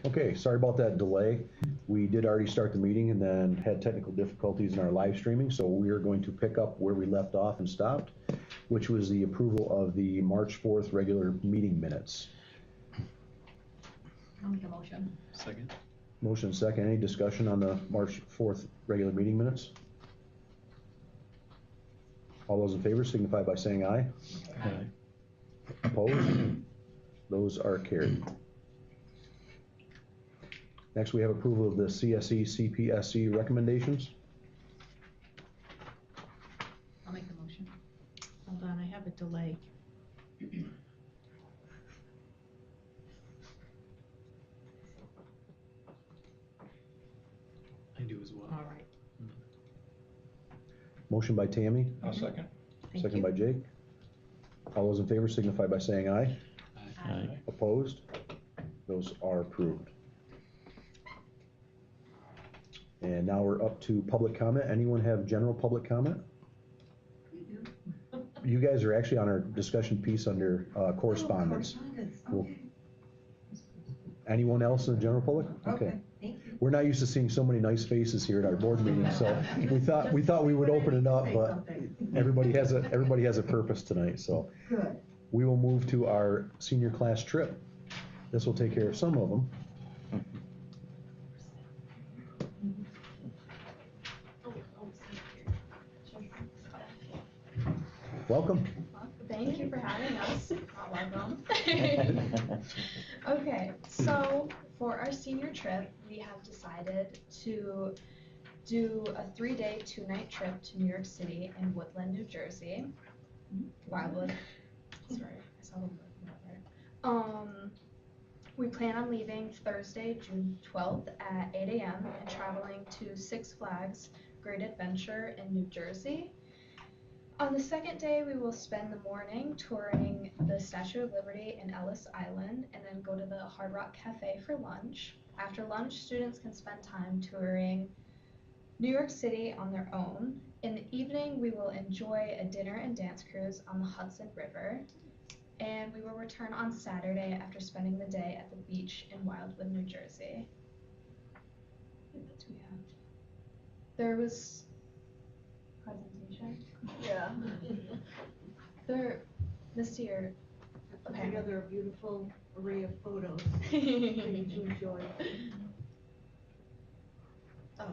Okay, sorry about that delay. We did already start the meeting and then had technical difficulties in our live streaming, so we are going to pick up where we left off and stopped, which was the approval of the March 4th regular meeting minutes. I'll make a motion. Second. Motion second. Any discussion on the March 4th regular meeting minutes? All those in favor signify by saying aye. Aye. Opposed? Those are carried. Next, we have approval of the CSE, CPSC recommendations. I'll make the motion. Hold on, I have a delay. I do as well. All right. Motion by Tammy, I'll second. Thank second you. by Jake. All those in favor signify by saying aye. Aye. Opposed? Those are approved. And now we're up to public comment. Anyone have general public comment? You guys are actually on our discussion piece under correspondence. Cool. Okay. Anyone else in the general public? Okay, thank you. We're not used to seeing so many nice faces here at our board meetings, so we thought we would open it up, but everybody has a purpose tonight, so. Good. We will move to our senior class trip. This will take care of some of them. Welcome. Thank you for having us. Welcome. Okay, so for our senior trip, we have decided to do a 3-day, 2-night trip to New York City and Woodland, New Jersey. Wildwood. Sorry, I saw the word. We plan on leaving Thursday, June 12th at 8 a.m. and traveling to Six Flags Great Adventure in New Jersey. On the second day, we will spend the morning touring the Statue of Liberty and Ellis Island and then go to the Hard Rock Cafe for lunch. After lunch, students can spend time touring New York City on their own. In the evening, we will enjoy a dinner and dance cruise on the Hudson River. And we will return on Saturday after spending the day at the beach in Wildwood, New Jersey. What else do we have? There was presentation. Yeah. This year. Put Okay. together a beautiful array of photos for you to enjoy. Oh.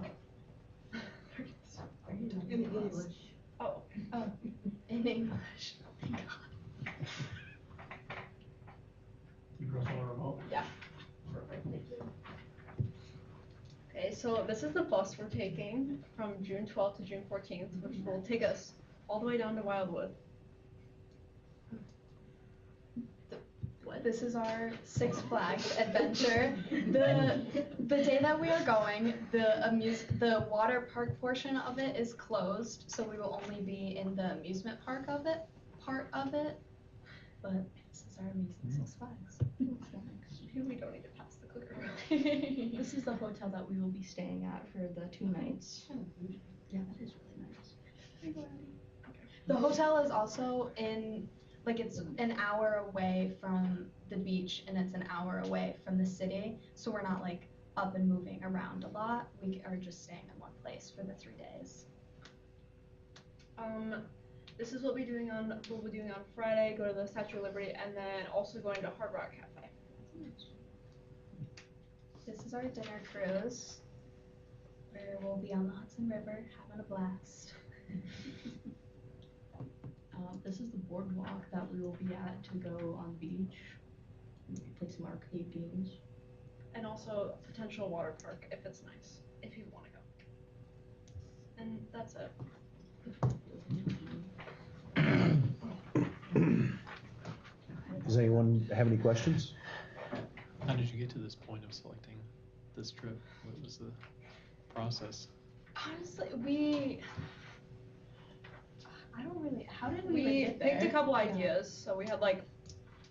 In English. Oh, in English. Thank God. You press on the remote? Yeah. Perfect, thank you. Okay, so this is the bus we're taking from June 12th to June 14th, which will take us all the way down to Wildwood. This is our Six Flags adventure. The day that we are going, the water park portion of it is closed, so we will only be in the amusement park of it, part of it. But this is our amazing Six Flags. We don't need to pass the clicker. This is the hotel that we will be staying at for the 2 nights. Yeah, that is really nice. The hotel is also it's an hour away from the beach and it's an hour away from the city, so we're not like up and moving around a lot. We are just staying in one place for the 3 days. This is what we'll be doing on Friday, go to the Statue of Liberty, and then also going to Hard Rock Cafe. This is our dinner cruise, where we'll be on the Hudson River having a blast. This is the boardwalk that we will be at to go on the beach. Play some arcade games. And also a potential water park if it's nice, if you want to go. And that's it. Does anyone have any questions? How did you get to this point of selecting this trip? What was the process? Honestly, how did we even We get there? picked a couple ideas, so we had like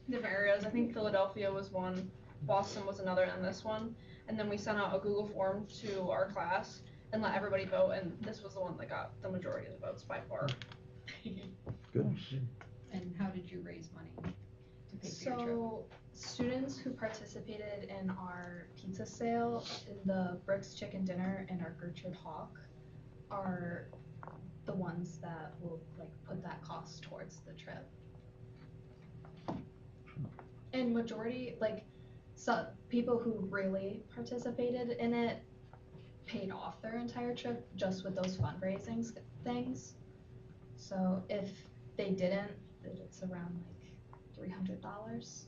different areas. I think Philadelphia was one, Boston was another, and this one. And then we sent out a Google form to our class and let everybody vote, and this was the one that got the majority of the votes by far. Good. And how did you raise money to pay for your trip? students who participated in our pizza sale, in the Brooks Chicken Dinner and our Gertrude Hawk, are the ones that will like put that cost towards the trip. And majority, like, some people who really participated in it paid off their entire trip just with those fundraising things. So if they didn't, it's around like $300.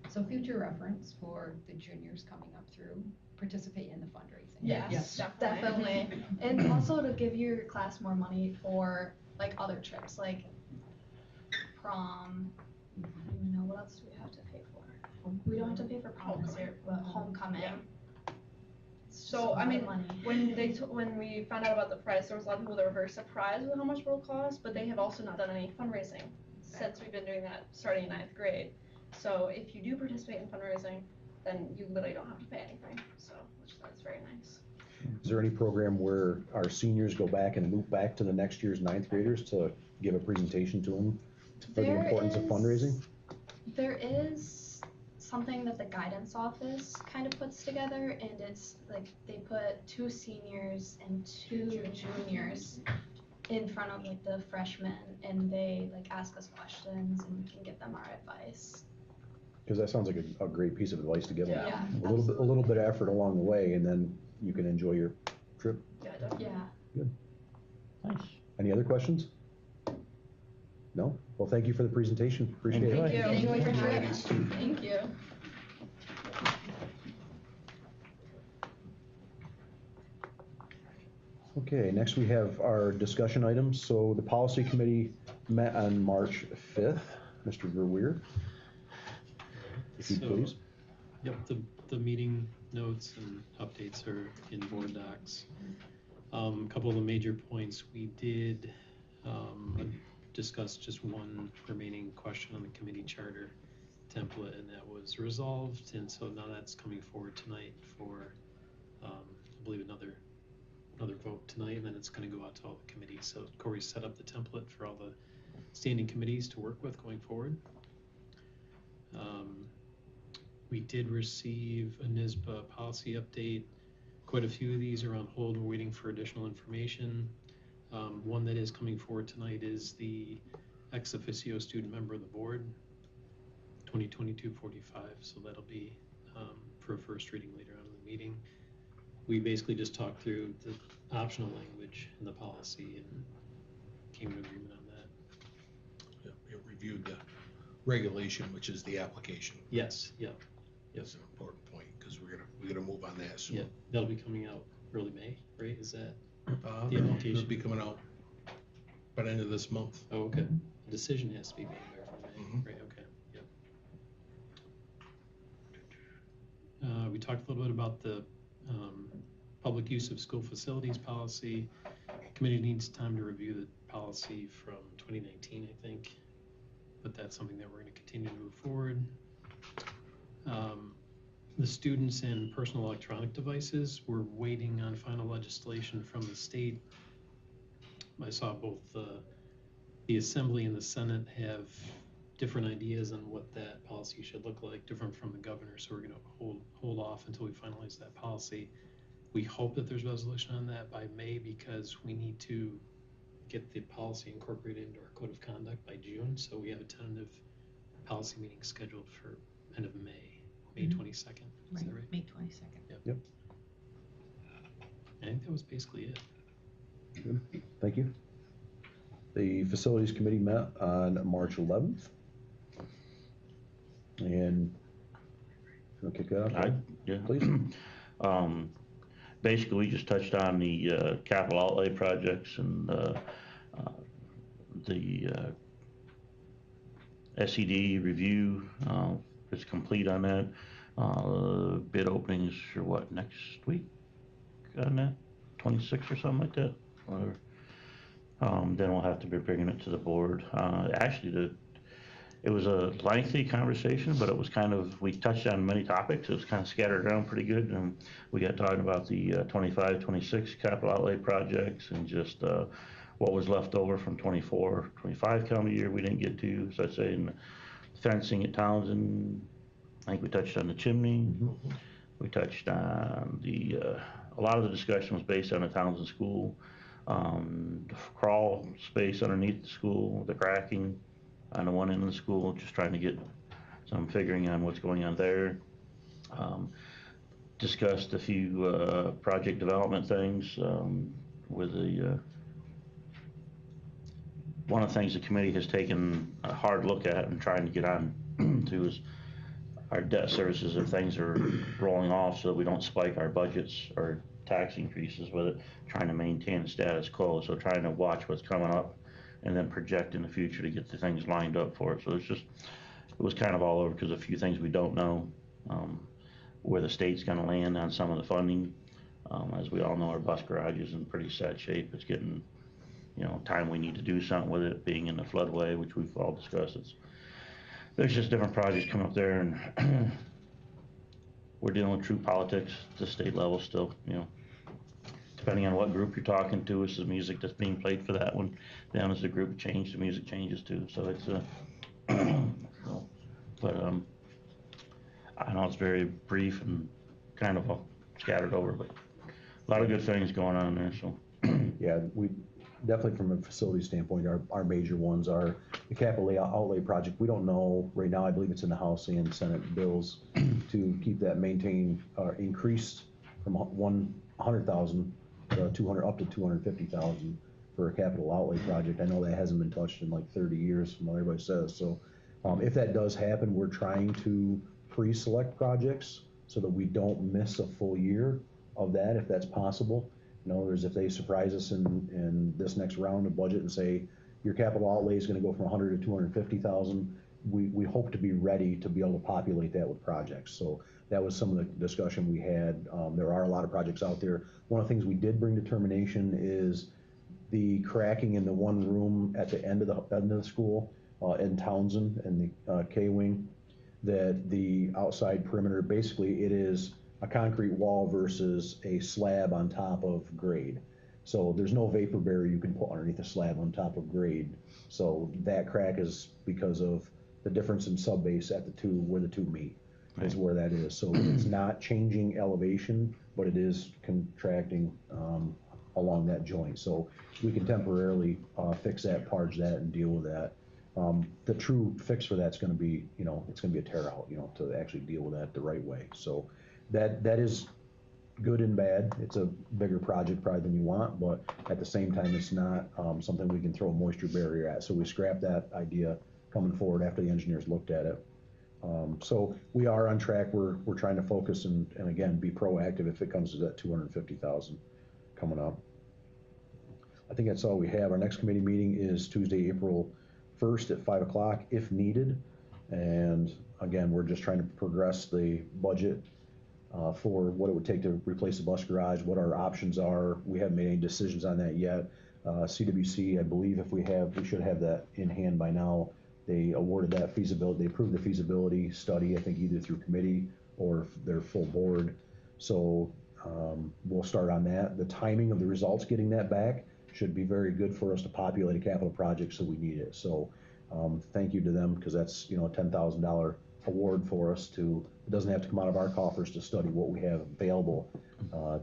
So future reference for the juniors coming up through, participate in the fundraising. Yes, definitely. And also to give your class more money for like other trips, like prom. I don't even know what else do we have to pay for. We don't have to pay for prom this year, but homecoming. Yeah. It's just So, a lot I of mean, money. when we found out about the price, there was a lot of people that were very surprised with how much it will cost, but they have also not done any fundraising since we've been doing that starting in 9th grade. So if you do participate in fundraising, then you literally don't have to pay anything. So, that's very nice. Is there any program where our seniors go back and loop back to the next year's 9th graders to give a presentation to them for the importance of fundraising? There is something that the guidance office kind of puts together, and it's like they put 2 seniors and 2 juniors in front of like the freshmen, and they like ask us questions and we can give them our advice. Because that sounds like a great piece of advice to give them. Yeah, A little bit of effort along the way, and then you can enjoy your trip. Yeah, definitely. Yeah. Nice. Any other questions? No? Well, thank you for the presentation. Appreciate it. Enjoy. Thank you. Thank you for having us. Thank you. Okay, next we have our discussion items. So the policy committee met on March 5th. Mr. Verweer, if you So, please. Yep, the meeting notes and updates are in board docs. A couple of the major points, we did discuss just one remaining question on the committee charter template, and that was resolved, and so now that's coming forward tonight for, I believe another vote tonight, and then it's gonna go out to all the committees. So Corey set up the template for all the standing committees to work with going forward. We did receive a NISBA policy update. Quite a few of these are on hold. We're waiting for additional information. One that is coming forward tonight is the ex officio student member of the board, 2022-45. So that'll be for a first reading later on in the meeting. We basically just talked through the optional language in the policy and came to agreement on that. It reviewed the regulation, which is the application. Yes, yep. That's an important point, because we're gonna move on that soon. Yeah, that'll be coming out early May, right? Is that the It'll application? be coming out by the end of this month. Oh, okay. The decision has to be made there for May, right? Okay, yep. We talked a little bit about the public use of school facilities policy. Committee needs time to review the policy from 2019, I think, but that's something that we're going to continue to move forward. The students and personal electronic devices, we're waiting on final legislation from the state. I saw both the Assembly and the Senate have different ideas on what that policy should look like, different from the governor, so we're going to hold off until we finalize that policy. We hope that there's resolution on that by May, because we need to get the policy incorporated into our code of conduct by June, so we have a tentative policy meeting scheduled for end of May 22nd. Is that right? May 22nd. Yep. I think that was basically it. Good. Thank you. The facilities committee met on March 11th. And you want to kick that off? Yeah. Please. Basically, we just touched on the capital outlay projects and the SED review is complete on that. Bid openings are what, next week on that? 26 or something like that, whatever. Then we'll have to be bringing it to the board. Actually, it was a lengthy conversation, but it was kind of, we touched on many topics. It was kind of scattered around pretty good. And we got talking about the 25, 26 capital outlay projects, and just what was left over from 24, 25 calendar year we didn't get to. So I'd say in fencing at Townsend, I think we touched on the chimney. Mhm. We touched on a lot of the discussion was based on the Townsend School, the crawl space underneath the school, the cracking on the one end of the school, just trying to get some figuring on what's going on there. Discussed a few project development things with one of the things the committee has taken a hard look at and trying to get on to is our debt services if things are rolling off so that we don't spike our budgets or tax increases with it, trying to maintain the status quo. So trying to watch what's coming up and then project in the future to get the things lined up for it. So it was kind of all over because a few things we don't know, where the state's gonna land on some of the funding. As we all know, our bus garage is in pretty sad shape. It's getting, time we need to do something with it, being in the floodway, which we've all discussed. There's just different projects come up there and we're dealing with true politics at the state level still, depending on what group you're talking to, it's the music that's being played for that one. Then as the group change, the music changes too. So it's but I know it's very brief and kind of scattered over, but a lot of good things going on there. So Yeah, we definitely from a facility standpoint, our major ones are the capital outlay project. We don't know right now. I believe it's in the House and Senate bills to keep that maintained increased from 100,000 to 200 up to 250,000 for a capital outlay project. I know that hasn't been touched in like 30 years from what everybody says. So if that does happen, we're trying to pre-select projects so that we don't miss a full year of that if that's possible. In other words, if they surprise us in this next round of budget and say your capital outlay is going to go from 100 to 250,000, we hope to be ready to be able to populate that with projects. So that was some of the discussion we had. There are a lot of projects out there. One of the things we did bring to termination is the cracking in the one room at the end of the school in Townsend and the K wing. That the outside perimeter, basically it is a concrete wall versus a slab on top of grade. So there's no vapor barrier you can put underneath a slab on top of grade. So that crack is because of the difference in subbase at where the two meet is where that is. So it's not changing elevation, but it is contracting along that joint. So we can temporarily fix that, parge that, and deal with that. The true fix for that's going to be, it's going to be a tear out, to actually deal with that the right way. So that is good and bad. It's a bigger project probably than you want, but at the same time, it's not something we can throw a moisture barrier at. So we scrapped that idea coming forward after the engineers looked at it. So we are on track. We're trying to focus and again, be proactive if it comes to that 250,000 coming up. I think that's all we have. Our next committee meeting is Tuesday, April 1st at 5 o'clock if needed. And again, we're just trying to progress the budget for what it would take to replace the bus garage, what our options are. We haven't made any decisions on that yet. CWC, I believe we should have that in hand by now. They awarded that feasibility, they approved the feasibility study, I think either through committee or their full board. So we'll start on that. The timing of the results getting that back should be very good for us to populate a capital project so we need it. So thank you to them because that's a $10,000 award for us it doesn't have to come out of our coffers to study what we have available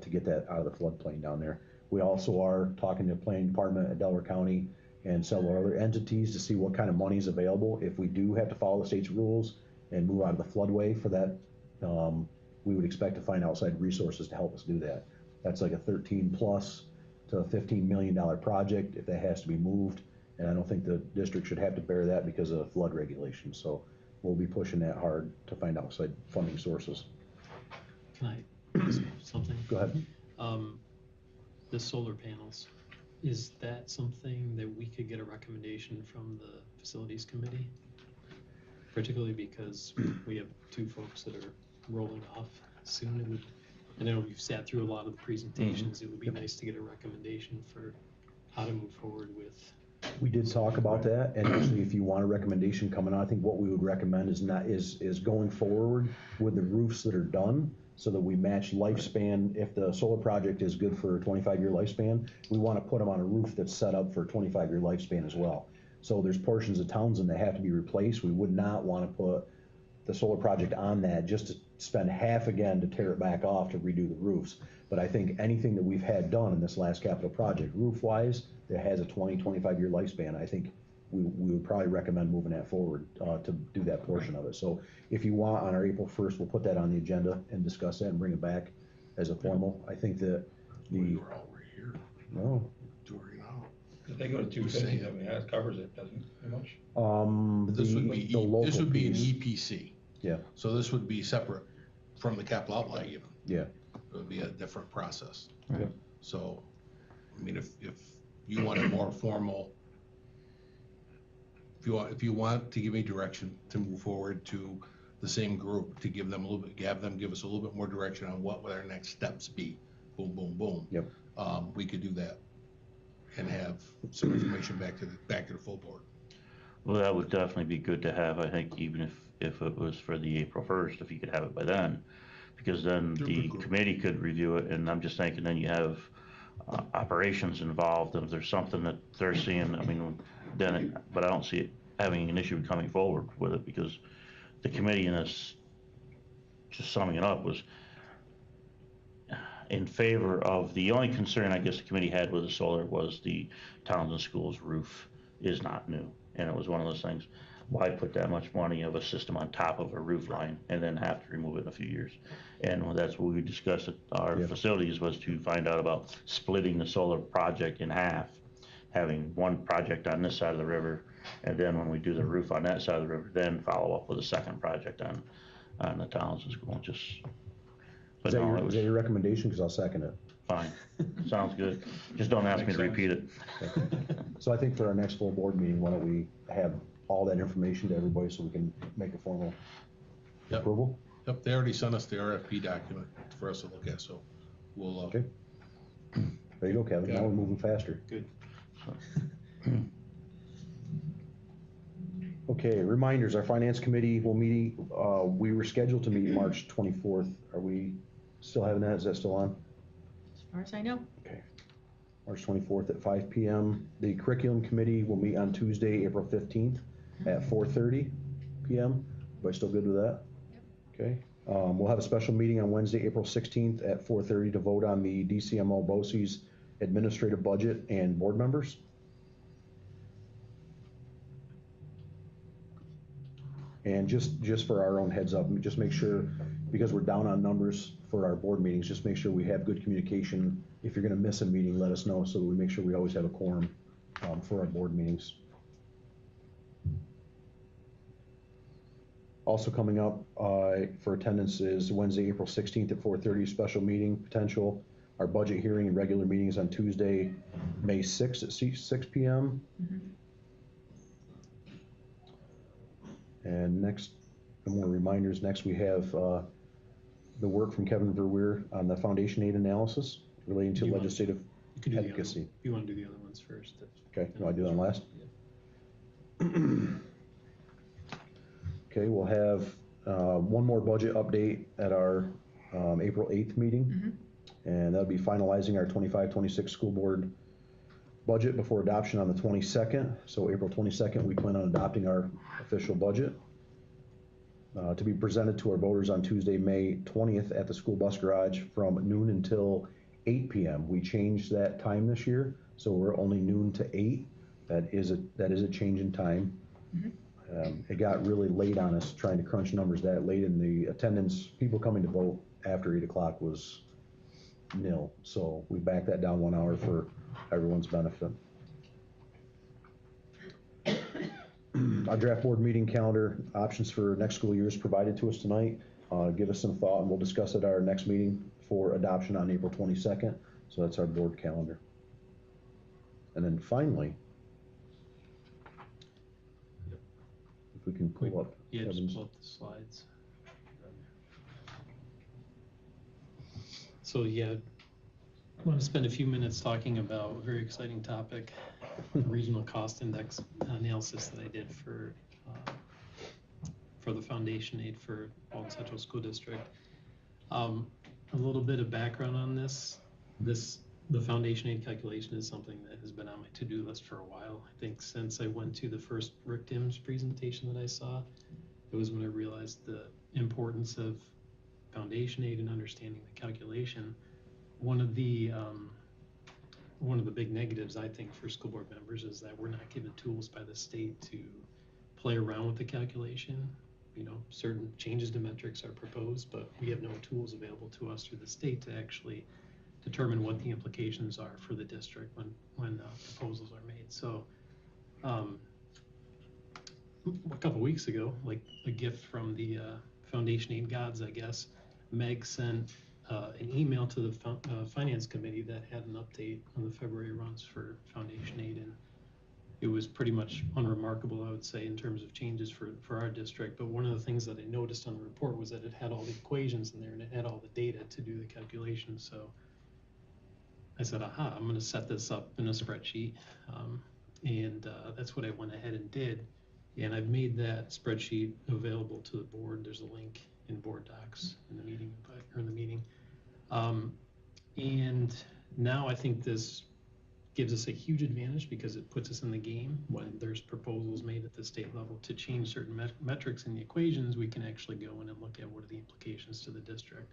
to get that out of the floodplain down there. We also are talking to the planning department at Delaware County and several other entities to see what kind of money is available. If we do have to follow the state's rules and move out of the floodway for that, we would expect to find outside resources to help us do that. That's like a 13 plus to a $15 million project if that has to be moved. And I don't think the district should have to bear that because of flood regulations. So we'll be pushing that hard to find outside funding sources. Can I ask something? Go ahead. The solar panels, is that something that we could get a recommendation from the facilities committee? Particularly because we have two folks that are rolling off soon. I know you've sat through a lot of the presentations. It would be nice to get a recommendation for how to move forward with. We did talk about that, and actually, if you want a recommendation coming out, I think what we would recommend is going forward with the roofs that are done, so that we match lifespan. If the solar project is good for a 25-year lifespan, we want to put them on a roof that's set up for a 25-year lifespan as well. So there's portions of Townsend that have to be replaced. We would not want to put the solar project on that, just to spend half again to tear it back off to redo the roofs. But I think anything that we've had done in this last capital project, roof-wise, that has a 20, 25-year lifespan, I think we would probably recommend moving that forward to do that portion of it. So if you want, on our April 1st, we'll put that on the agenda and discuss that and bring it back as a formal. I think that We were all right here. no, Doing now. If they go to 250, I mean, that covers it, doesn't it, pretty much? This would be, the local this would be an piece. EPC. Yeah. So this would be separate from the capital outlay even. Yeah. It would be a different process. Right. So, I mean, if you want a more formal, if you want to give me direction to move forward to the same group, to give them a little bit, give us a little bit more direction on what would our next steps be, boom, boom, boom. Yep. We could do that and have some information back to the full board. Well, that would definitely be good to have, I think, even if it was for the April 1st, if you could have it by then. Because then the committee could review it, and I'm just thinking then you have operations involved, and if there's something that they're seeing, I mean, then, but I don't see it having an issue coming forward with it, because the committee in this, just summing it up, was in favor of, the only concern I guess the committee had with the solar was the towns and schools roof is not new. And it was one of those things, why put that much money of a system on top of a roof line and then have to remove it in a few years? And that's what we discussed at our facilities, was to find out about splitting the solar project in half, having one project on this side of the river, and then when we do the roof on that side of the river, then follow up with a second project on the towns and schools. Just, but Is that, no, your, it was is that your recommendation? Because I'll second it. fine. Sounds good. Just don't ask me to repeat it. So I think for our next full board meeting, why don't we have all that information to everybody so we can make a formal approval? Yep, they already sent us the RFP document for us to look at, so we'll, Okay. There you go, Kevin. Got Now it. we're moving faster. Good. Okay, reminders, our finance committee will meet, we were scheduled to meet March 24th. Are we still having that? Is that still on? As far as I know. Okay. March 24th at 5 p.m. The curriculum committee will meet on Tuesday, April 15th at 4:30 p.m. Everybody still good with that? Yep. Okay. We'll have a special meeting on Wednesday, April 16th at 4:30 to vote on the DCMO BOCES administrative budget and board members. And just for our own heads up, just make sure, because we're down on numbers for our board meetings, just make sure we have good communication. If you're gonna miss a meeting, let us know so that we make sure we always have a quorum for our board meetings. Also coming up for attendance is Wednesday, April 16th at 4:30, special meeting potential. Our budget hearing and regular meetings on Tuesday, May 6th at 6 p.m. And next, more reminders, next we have the work from Kevin Verweer on the foundation aid analysis relating to You want- legislative You can do the other, advocacy. you want to do the other ones first. Okay, you want to do that last? Okay, we'll have one more budget update at our April 8th meeting. And that'll be finalizing our 25-26 school board budget before adoption on the 22nd. So April 22nd, we plan on adopting our official budget to be presented to our voters on Tuesday, May 20th at the school bus garage from noon until 8 p.m. We changed that time this year, so we're only noon to 8. That is a change in time. It got really late on us trying to crunch numbers that late, and the attendance, people coming to vote after 8 o'clock was nil. So we backed that down 1 hour for everyone's benefit. Our draft board meeting calendar options for next school year is provided to us tonight. Give us some thought and we'll discuss at our next meeting for adoption on April 22nd. So that's our board calendar. And then finally, if we can pull up Yeah, just Kevin's. pull up the slides. So yeah, I want to spend a few minutes talking about a very exciting topic, the regional cost index analysis that I did for the foundation aid for Walton Central School District. A little bit of background on this. The foundation aid calculation is something that has been on my to-do list for a while. I think since I went to the first Rick Dim's presentation that I saw, it was when I realized the importance of foundation aid and understanding the calculation. One of the big negatives, I think, for school board members is that we're not given tools by the state to play around with the calculation. You know, certain changes to metrics are proposed, but we have no tools available to us through the state to actually determine what the implications are for the district when proposals are made. So a couple weeks ago, like a gift from the foundation aid gods, I guess, Meg sent an email to the finance committee that had an update on the February runs for foundation aid, and it was pretty much unremarkable, I would say, in terms of changes for our district. But one of the things that I noticed on the report was that it had all the equations in there and it had all the data to do the calculations. So I said, aha, I'm going to set this up in a spreadsheet. And that's what I went ahead and did. And I've made that spreadsheet available to the board. There's a link in board docs in the meeting, and now I think this gives us a huge advantage because it puts us in the game when there's proposals made at the state level to change certain metrics in the equations. We can actually go in and look at what are the implications to the district.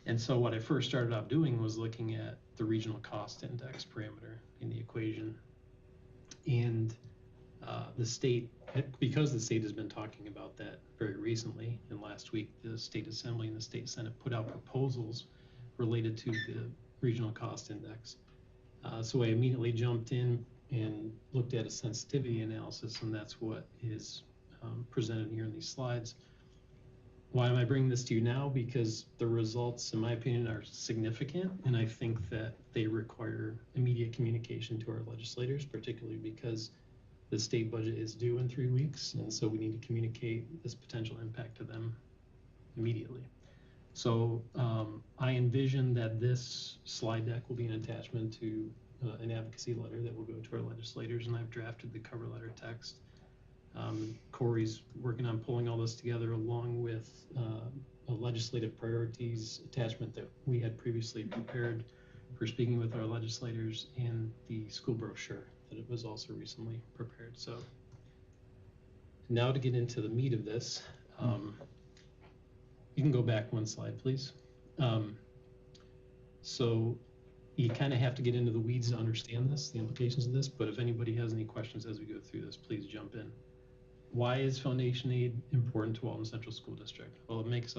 And so what I first started off doing was looking at the regional cost index parameter in the equation. And the state, because the state has been talking about that very recently, and last week the State Assembly and the State Senate put out proposals related to the regional cost index. So I immediately jumped in and looked at a sensitivity analysis, and that's what is presented here in these slides. Why am I bringing this to you now? Because the results, in my opinion, are significant, and I think that they require immediate communication to our legislators, particularly because the state budget is due in 3 weeks, and so we need to communicate this potential impact to them immediately. So I envision that this slide deck will be an attachment to an advocacy letter that will go to our legislators, and I've drafted the cover letter text. Corey's working on pulling all this together along with a legislative priorities attachment that we had previously prepared for speaking with our legislators, and the school brochure that it was also recently prepared. So now to get into the meat of this, you can go back one slide, please. So you kind of have to get into the weeds to understand this, the implications of this, but if anybody has any questions as we go through this, please jump in. Why is foundation aid important to Walton Central School District? Well, it makes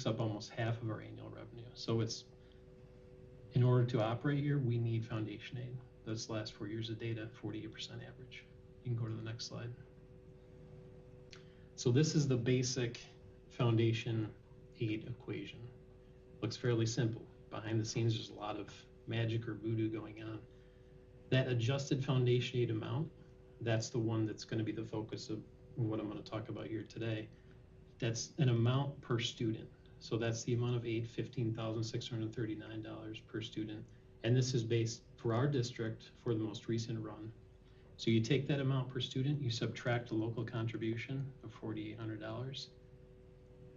up almost half of our annual revenue. So it's, in order to operate here, we need foundation aid. That's the last 4 years of data, 48% average. You can go to the next slide. So this is the basic foundation aid equation. Looks fairly simple. Behind the scenes, there's a lot of magic or voodoo going on. That adjusted foundation aid amount, that's the one that's going to be the focus of what I'm going to talk about here today. That's an amount per student. So that's the amount of aid, $15,639 per student. And this is based for our district for the most recent run. So you take that amount per student, you subtract the local contribution of $4,800.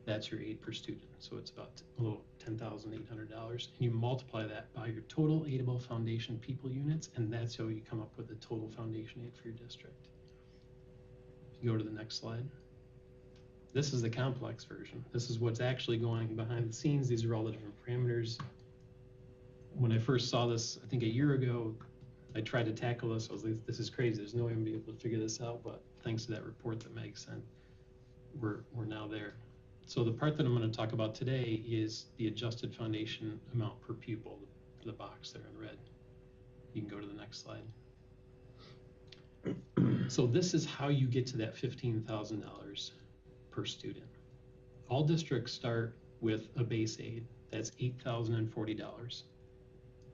That's your aid per student. So it's about a little $10,800. And you multiply that by your total aidable foundation people units, and that's how you come up with the total foundation aid for your district. If you go to the next slide. This is the complex version. This is what's actually going behind the scenes. These are all the different parameters. When I first saw this, I think a year ago, I tried to tackle this. I was like, this is crazy. There's no way I'm going to be able to figure this out. But thanks to that report that Meg sent, we're now there. So the part that I'm going to talk about today is the adjusted foundation amount per pupil, the box there in red. You can go to the next slide. So this is how you get to that $15,000 per student. All districts start with a base aid. That's $8,040.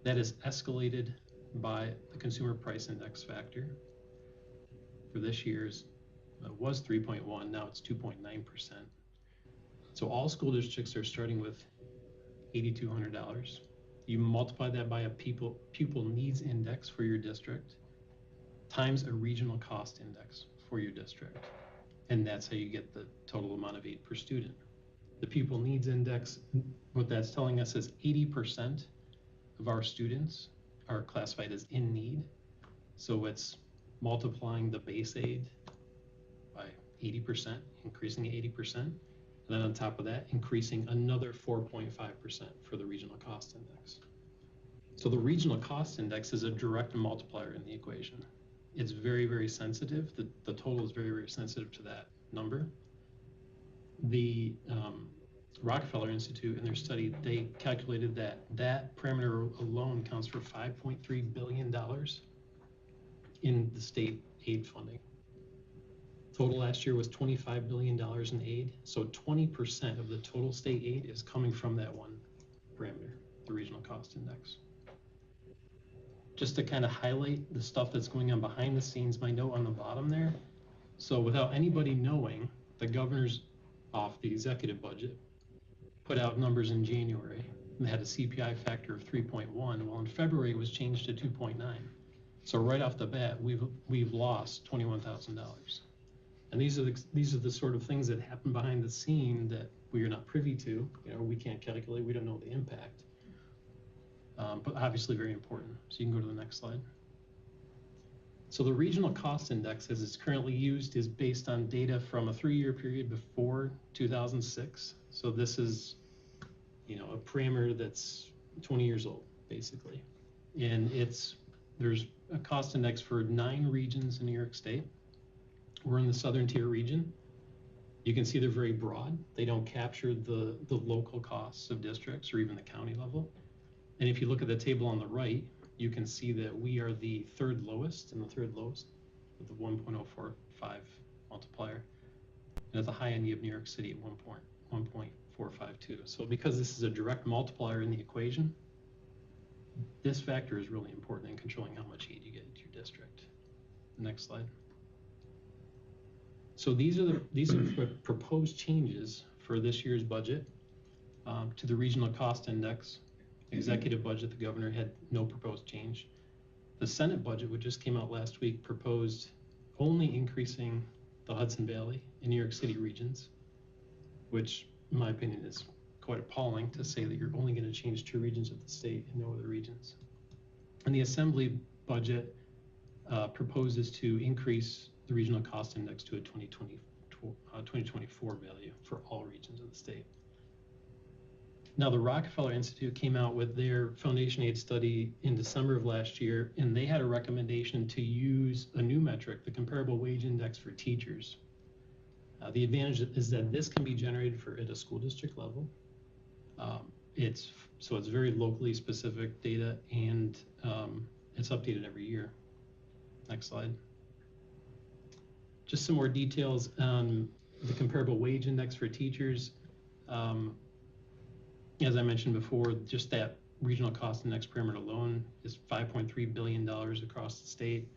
That is escalated by the consumer price index factor. For this year's, was 3.1, now it's 2.9%. So all school districts are starting with $8,200. You multiply that by a pupil needs index for your district times a regional cost index for your district. And that's how you get the total amount of aid per student. The pupil needs index, what that's telling us is 80% of our students are classified as in need. So it's multiplying the base aid by 80%, increasing 80%. And then on top of that, increasing another 4.5% for the regional cost index. So the regional cost index is a direct multiplier in the equation. It's very, very sensitive. The total is very, very sensitive to that number. The Rockefeller Institute, in their study, they calculated that that parameter alone counts for $5.3 billion in the state aid funding. Total last year was $25 billion in aid. So 20% of the total state aid is coming from that one parameter, the regional cost index. Just to kind of highlight the stuff that's going on behind the scenes, my note on the bottom there. So without anybody knowing, the governor's off the executive budget put out numbers in January and had a CPI factor of 3.1. Well, in February it was changed to 2.9. So right off the bat, we've lost $21,000. And these are the sort of things that happen behind the scene that we are not privy to. You know, we can't calculate. We don't know the impact. But obviously very important. So you can go to the next slide. So the regional cost index, as it's currently used, is based on data from a 3-year period before 2006. So this is, you know, a parameter that's 20 years old, basically. And there's a cost index for 9 regions in New York State. We're in the southern tier region. You can see they're very broad. They don't capture the local costs of districts or even the county level. And if you look at the table on the right, you can see that we are the third lowest and the third lowest with the 1.045 multiplier. And at the high end, you have New York City at 1.452. So because this is a direct multiplier in the equation, this factor is really important in controlling how much aid you get into your district. Next slide. So these are proposed changes for this year's budget to the regional cost index. Executive budget, the governor had no proposed change. The Senate budget, which just came out last week, proposed only increasing the Hudson Valley and New York City regions, which in my opinion is quite appalling to say that you're only going to change 2 regions of the state and no other regions. And the Assembly budget proposes to increase the regional cost index to a 2024 value for all regions of the state. Now, the Rockefeller Institute came out with their foundation aid study in December of last year, and they had a recommendation to use a new metric, the comparable wage index for teachers. The advantage is that this can be generated at a school district level. It's very locally specific data, and it's updated every year. Next slide. Just some more details on the comparable wage index for teachers. As I mentioned before, just that regional cost index parameter alone is $5.3 billion across the state.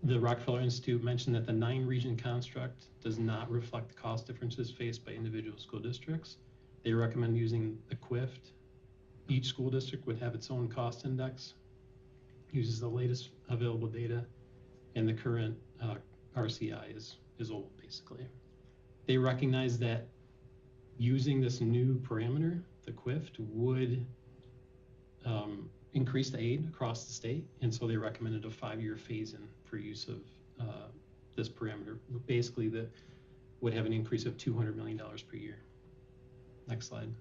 The Rockefeller Institute mentioned that the 9-region construct does not reflect the cost differences faced by individual school districts. They recommend using the QIFT. Each school district would have its own cost index, uses the latest available data, and the current RCI is old, basically. They recognize that using this new parameter, the QIFT, would increase the aid across the state, and so they recommended a 5-year phase-in for use of this parameter. Basically, that would have an increase of $200 million per year. Next slide.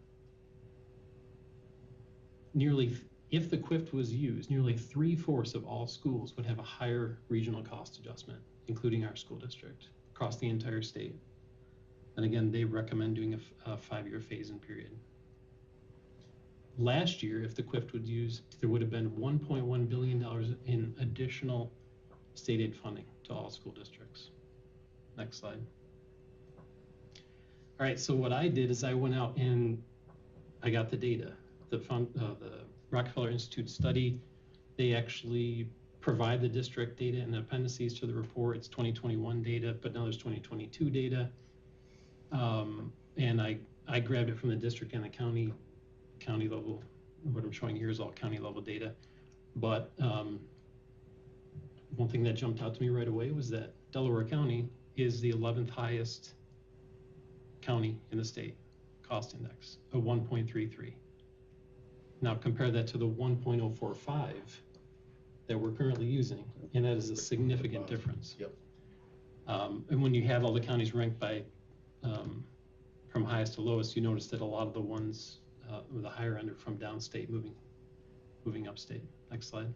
If the QIFT was used, nearly 3/4 of all schools would have a higher regional cost adjustment, including our school district, across the entire state. And again, they recommend doing a 5-year phase-in period. Last year, if the QIFT was used, there would have been $1.1 billion in additional state aid funding to all school districts. Next slide. All right, so what I did is I went out and I got the data. The Rockefeller Institute study, they actually provide the district data and appendices to the report. It's 2021 data, but now there's 2022 data. And I grabbed it from the district and the county level. What I'm showing here is all county level data. But one thing that jumped out to me right away was that Delaware County is the 11th highest county in the state cost index, a 1.33. Now compare that to the 1.045 that we're currently using, and that is a significant difference. Yep. And when you have all the counties ranked by from highest to lowest, you notice that a lot of the ones with the higher end are from downstate moving upstate. Next slide.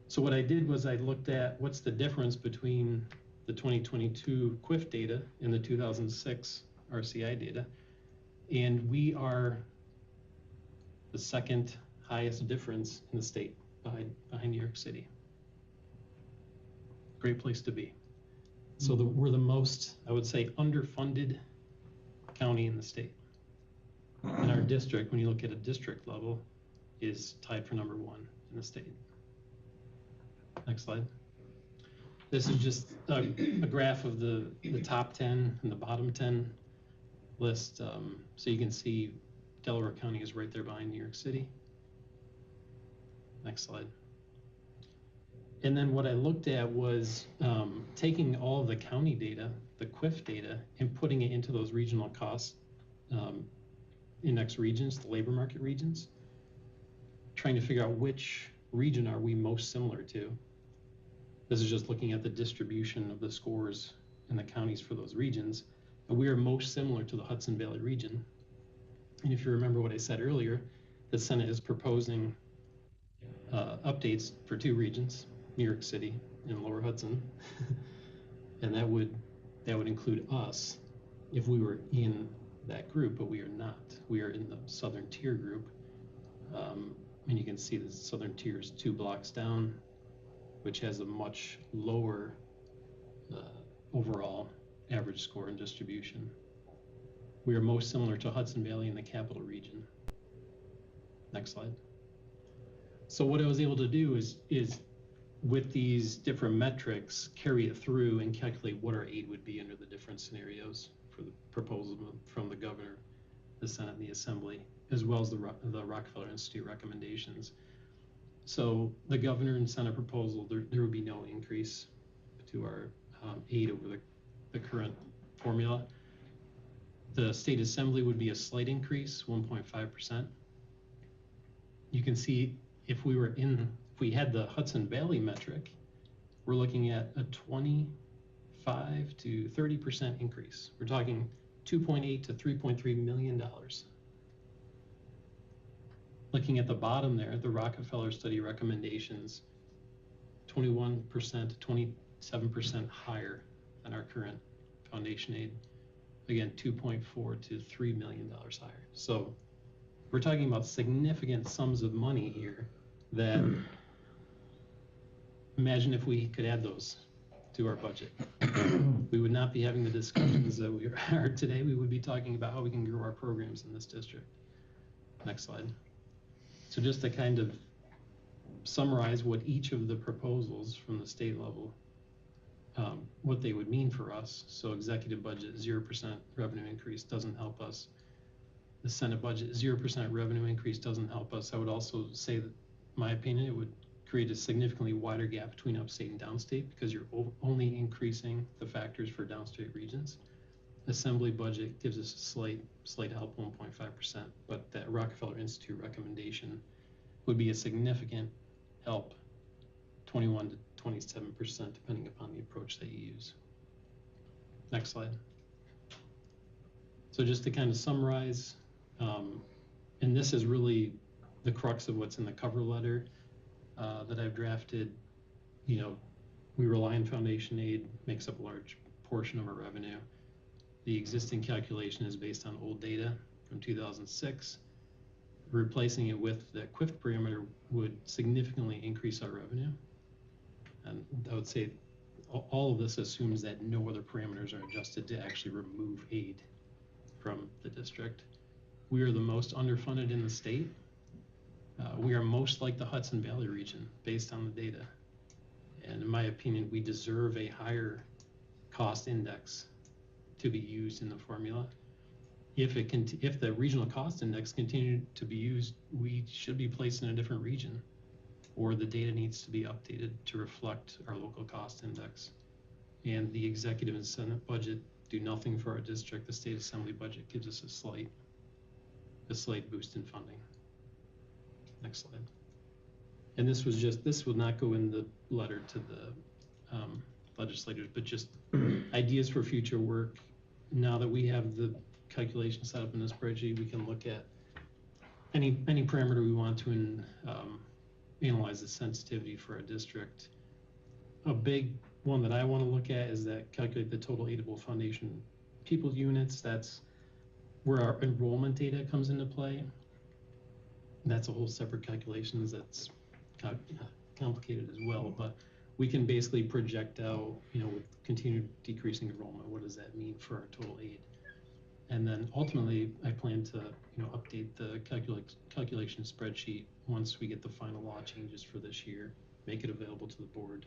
So what I did was I looked at what's the difference between the 2022 QIF data and the 2006 RCI data. And we are the second highest difference in the state behind New York City. Great place to be. So we're the most, I would say, underfunded county in the state. And our district, when you look at a district level, is tied for number 1 in the state. Next slide. This is just a graph of the top 10 and the bottom 10 list. So you can see Delaware County is right there behind New York City. Next slide. And then what I looked at was taking all of the county data, the QIF data, and putting it into those regional cost index regions, the labor market regions, trying to figure out which region are we most similar to. This is just looking at the distribution of the scores in the counties for those regions. And we are most similar to the Hudson Valley region. And if you remember what I said earlier, the Senate is proposing updates for 2 regions, New York City and Lower Hudson. And that would include us if we were in that group, but we are not. We are in the southern tier group. And you can see the southern tier is 2 blocks down, which has a much lower overall average score and distribution. We are most similar to Hudson Valley in the capital region. Next slide. So what I was able to do is with these different metrics, carry it through and calculate what our aid would be under the different scenarios for the proposal from the governor, the Senate, and the Assembly, as well as the Rockefeller Institute recommendations. So the governor and Senate proposal, there would be no increase to our aid over the current formula. The State Assembly would be a slight increase, 1.5%. You can see if we had the Hudson Valley metric, we're looking at a 25 to 30% increase. We're talking $2.8 to $3.3 million. Looking at the bottom there, the Rockefeller study recommendations, 21% to 27% higher than our current foundation aid. Again, $2.4 to $3 million higher. So we're talking about significant sums of money here that imagine if we could add those to our budget. We would not be having the discussions that we are today. We would be talking about how we can grow our programs in this district. Next slide. So just to kind of summarize what each of the proposals from the state level, what they would mean for us. So executive budget, 0% revenue increase doesn't help us. The Senate budget, 0% revenue increase doesn't help us. I would also say that, in my opinion, it would create a significantly wider gap between upstate and downstate because you're only increasing the factors for downstate regions. Assembly budget gives us a slight help, 1.5%, but that Rockefeller Institute recommendation would be a significant help, 21 to 27%, depending upon the approach that you use. Next slide. So just to kind of summarize, and this is really the crux of what's in the cover letter that I've drafted. You know, we rely on foundation aid, makes up a large portion of our revenue. The existing calculation is based on old data from 2006. Replacing it with the QIF parameter would significantly increase our revenue. And I would say all of this assumes that no other parameters are adjusted to actually remove aid from the district. We are the most underfunded in the state. We are most like the Hudson Valley region based on the data. And in my opinion, we deserve a higher cost index to be used in the formula. If the regional cost index continued to be used, we should be placed in a different region, or the data needs to be updated to reflect our local cost index. And the executive and Senate budget do nothing for our district. The State Assembly budget gives us a slight boost in funding. Next slide. And this will not go in the letter to the legislators, but just ideas for future work. Now that we have the calculation set up in the spreadsheet, we can look at any parameter we want to analyze the sensitivity for a district. A big one that I want to look at is that calculate the total aidable foundation pupil units. That's where our enrollment data comes into play. That's a whole separate calculation that's complicated as well, but we can basically project out, with continued decreasing enrollment, what does that mean for our total aid? And then ultimately, I plan to, update the calculation spreadsheet once we get the final law changes for this year, make it available to the board.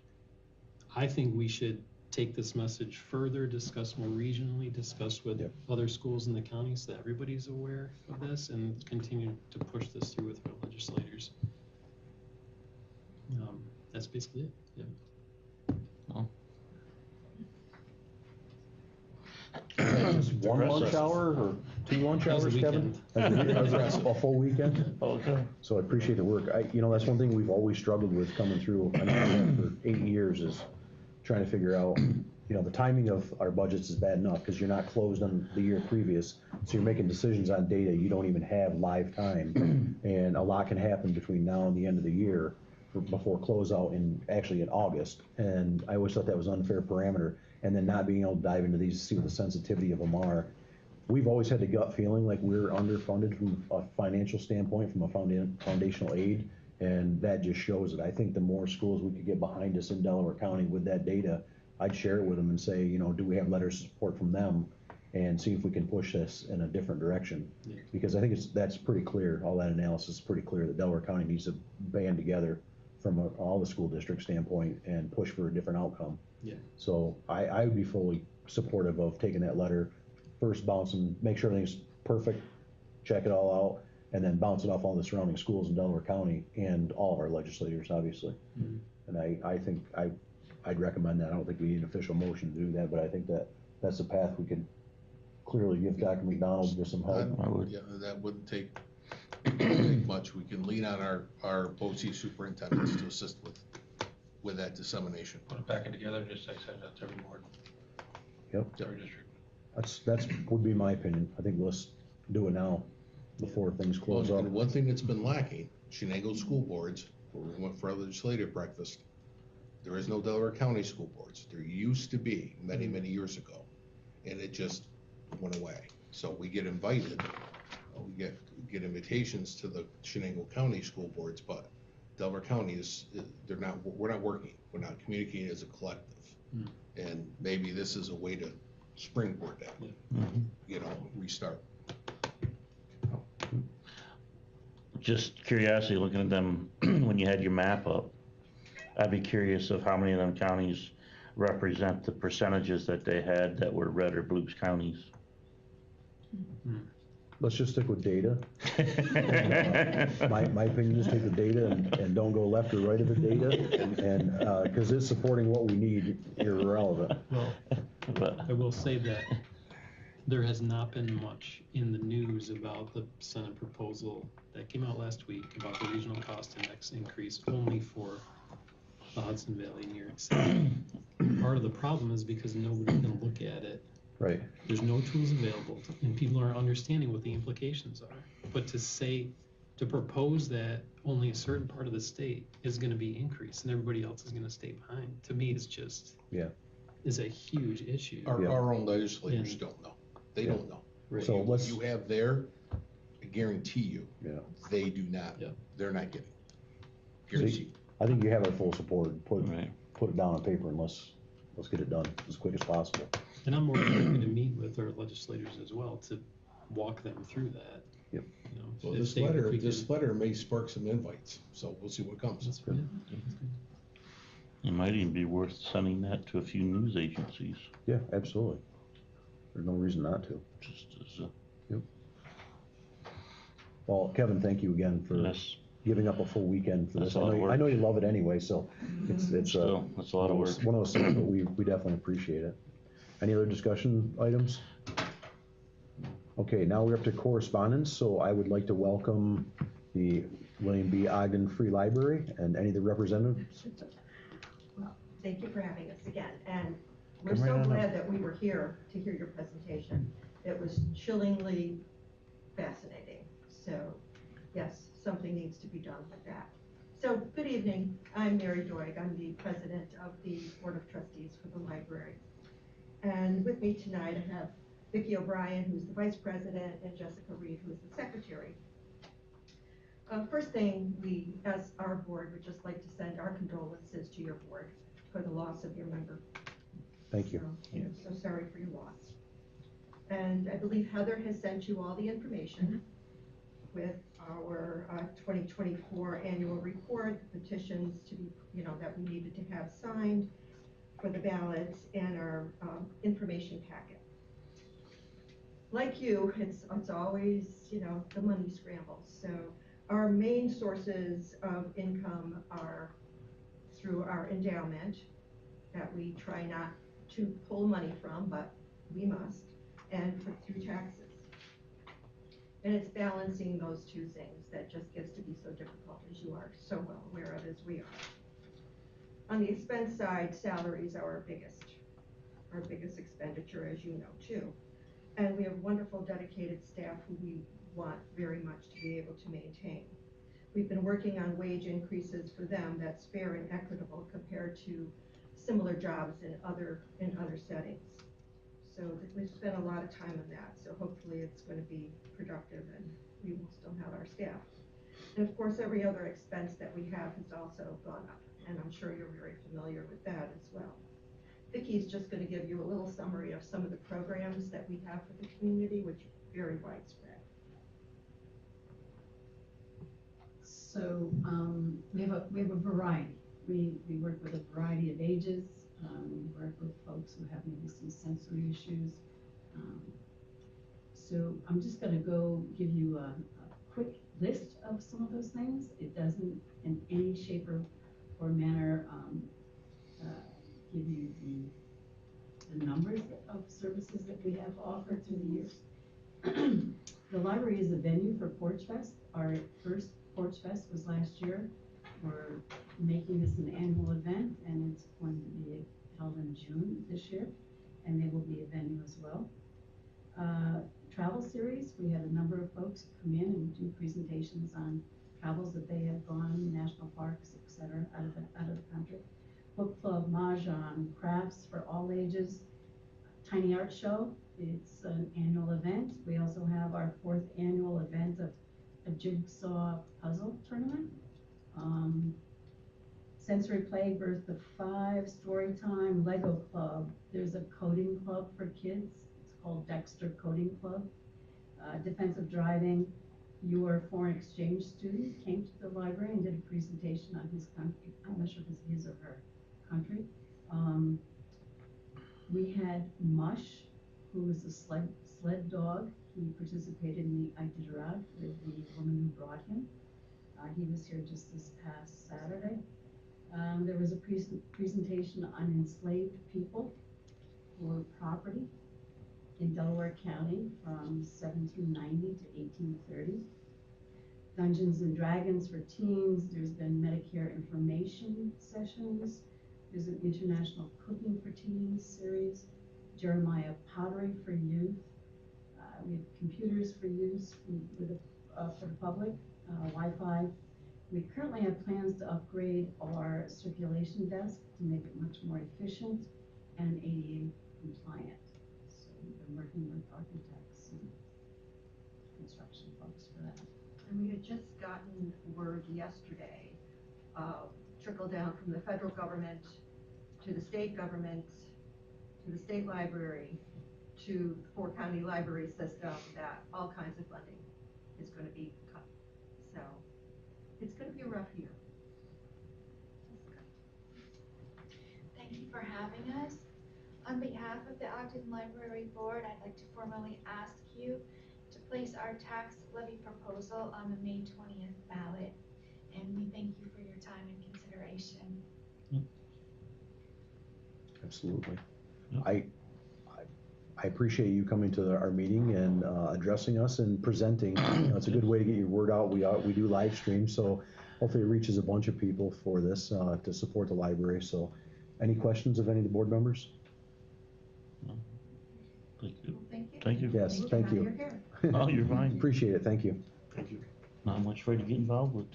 I think we should take this message further, discuss more regionally, discuss with other schools in the county so that everybody's aware of this, and continue to push this through with our legislators. That's basically it. Yeah. Well. Just one lunch hour or 2 lunch That was hours, a Kevin? A full weekend? Okay. So I appreciate the work. That's one thing we've always struggled with coming through. I know for 8 years is trying to figure out, the timing of our budgets is bad enough because you're not closed on the year previous. So you're making decisions on data you don't even have live time. And a lot can happen between now and the end of the year before closeout in August. And I always thought that was an unfair parameter. And then not being able to dive into these to see what the sensitivity of them are. We've always had the gut feeling like we're underfunded from a financial standpoint, from a foundational aid, and that just shows it. I think the more schools we could get behind us in Delaware County with that data, I'd share it with them and say, do we have letters of support from them, and see if we can push this in a different direction. Yeah. Because I think that's pretty clear, all that analysis is pretty clear that Delaware County needs to band together from all the school district standpoint and push for a different outcome. Yeah. So I would be fully supportive of taking that letter, first bounce and make sure everything's perfect, check it all out, and then bounce it off all the surrounding schools in Delaware County and all of our legislators, obviously. Mm-hmm. And I think I'd recommend that. I don't think we need an official motion to do that, but I think that's the path we could clearly give Dr. McDonald with some help. Yeah, that wouldn't take much. We can lean on our BOCES superintendents to assist with that dissemination. Put a packet together, just like send that to every board. Yep. Every district. That's would be my opinion. I think let's do it now before things close up. And one thing that's been lacking, Shenango school boards, where we went for our legislative breakfast, there is no Delaware County school boards. There used to be many, many years ago, and it just went away. So we get invited, we get invitations to the Shenango County school boards, but Delaware County we're not working. We're not communicating as a collective. Mm. And maybe this is a way to springboard that, restart. Just curiosity, looking at them, when you had your map up, I'd be curious of how many of them counties represent the percentages that they had that were red or blue counties. Mm. Let's just stick with data. My opinion is take the data and don't go left or right of the data, and because it's supporting what we need, irrelevant. Well, I will say that there has not been much in the news about the Senate proposal that came out last week about the regional cost index increase only for the Hudson Valley, New York City. Part of the problem is because nobody can look at it. Right. There's no tools available, and people aren't understanding what the implications are. But to propose that only a certain part of the state is going to be increased and everybody else is going to stay behind, to me, is just is a huge issue. Our own legislators don't know. They don't know. Right. So what you have there, I guarantee you, they do not. Yeah. They're not getting. Guaranteed. I think you have our full support. Put it down on paper and let's get it done as quick as possible. And I'm more likely to meet with our legislators as well to walk them through that. Yep. Well, this letter may spark some invites, so we'll see what comes. That's good. It might even be worth sending that to a few news agencies. Yeah, absolutely. There's no reason not to. Just as Yep. Well, Kevin, thank you again for giving up a full weekend for this. I know you love it anyway, so it's that's a lot of work. One of those things, but we definitely appreciate it. Any other discussion items? Okay, now we're up to correspondence, so I would like to welcome the William B. Ogden Free Library and any of the representatives. Thank you for having us again, and we're Come right so on up. glad that we were here to hear your presentation. It was chillingly fascinating. So, yes, something needs to be done with that. So, good evening. I'm Mary Doig. I'm the president of the Board of Trustees for the library. And with me tonight, I have Vicki O'Brien, who's the vice president, and Jessica Reed, who is the secretary. First thing, we, as our board, would just like to send our condolences to your board for the loss of your member. Thank you. So, I'm so sorry for your loss. And I believe Heather has sent you all the information with our 2024 annual report, the petitions to be, that we needed to have signed for the ballots, and our information packet. Like you, it's always, the money scrambles. So our main sources of income are through our endowment that we try not to pull money from, but we must, and through taxes. And it's balancing those two things that just gets to be so difficult, as you are so well aware of as we are. On the expense side, salaries are our biggest expenditure, as you know too. And we have wonderful dedicated staff who we want very much to be able to maintain. We've been working on wage increases for them that's fair and equitable compared to similar jobs in other settings. So we've spent a lot of time on that. So hopefully it's going to be productive and we will still have our staff. And of course, every other expense that we have has also gone up. And I'm sure you're very familiar with that as well. Vicki's just going to give you a little summary of some of the programs that we have for the community, which are very widespread. So we have a variety. We work with a variety of ages. We work with folks who have maybe some sensory issues. So I'm just going to go give you a quick list of some of those things. It doesn't in any shape or manner give you the numbers of services that we have offered through the years. The library is a venue for Porch Fest. Our first Porch Fest was last year. We're making this an annual event, and it's going to be held in June this year, and they will be a venue as well. Travel series, we had a number of folks come in and do presentations on travels that they have gone, national parks, etc., out of the country. Book club, mahjong, crafts for all ages, tiny art show. It's an annual event. We also have our 4th annual event of a jigsaw puzzle tournament. Sensory play, birth of 5, story time, Lego club. There's a coding club for kids. It's called Dexter Coding Club. Defensive driving. Your foreign exchange student came to the library and did a presentation on his country. I'm not sure if it's his or her country. We had Mush, who was a sled dog. He participated in the Iditarod with the woman who brought him. He was here just this past Saturday. There was a presentation on enslaved people or property in Delaware County from 1790 to 1830. Dungeons and Dragons for teens. There's been Medicare information sessions. There's an International Cooking for Teens series. Jeremiah Pottery for youth. We have computers for use for the public, Wi-Fi. We currently have plans to upgrade our circulation desk to make it much more efficient and ADA compliant. So we've been working with architects and construction folks for that. And we had just gotten word yesterday, trickle down from the federal government to the state government, to the state library, to the 4-county library system, that all kinds of funding is going to be cut. So it's going to be a rough year. Thank you for having us. On behalf of the Ogden Library Board, I'd like to formally ask you to place our tax levy proposal on the May 20th ballot. And we thank you for your time and consideration. Absolutely. Yep. I appreciate you coming to our meeting and addressing us and presenting. It's a good way to get your word out. We do live stream, so hopefully it reaches a bunch of people for this to support the library. So Any questions of any of the board members? Thank you. Well, thank you. Thank you. Yes, thank Now you. you're here. Oh, you're fine. Appreciate it, thank you. Thank you. Not much for you to get involved with.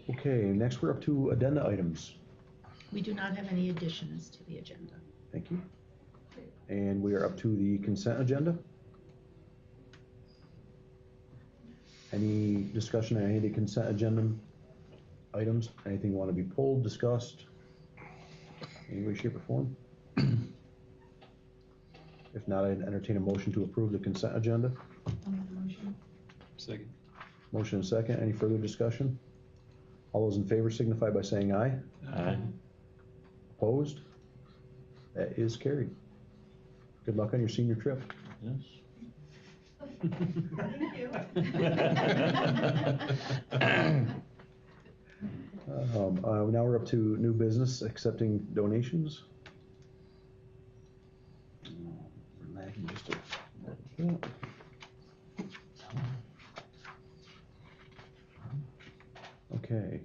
Okay, next we're up to addenda items. We do not have any additions to the agenda. Thank you. And we are up to the consent agenda. Any discussion on any of the consent agenda items? Anything want to be pulled, discussed? Any way, shape, or form? If not, I'd entertain a motion to approve the consent agenda. I'll make the motion. Second. Motion and second. Any further discussion? All those in favor signify by saying aye. Aye. Opposed? That is carried. Good luck on your senior trip. Yes. Thank you. Now we're up to new business, accepting donations. We're lagging just a little bit. Okay,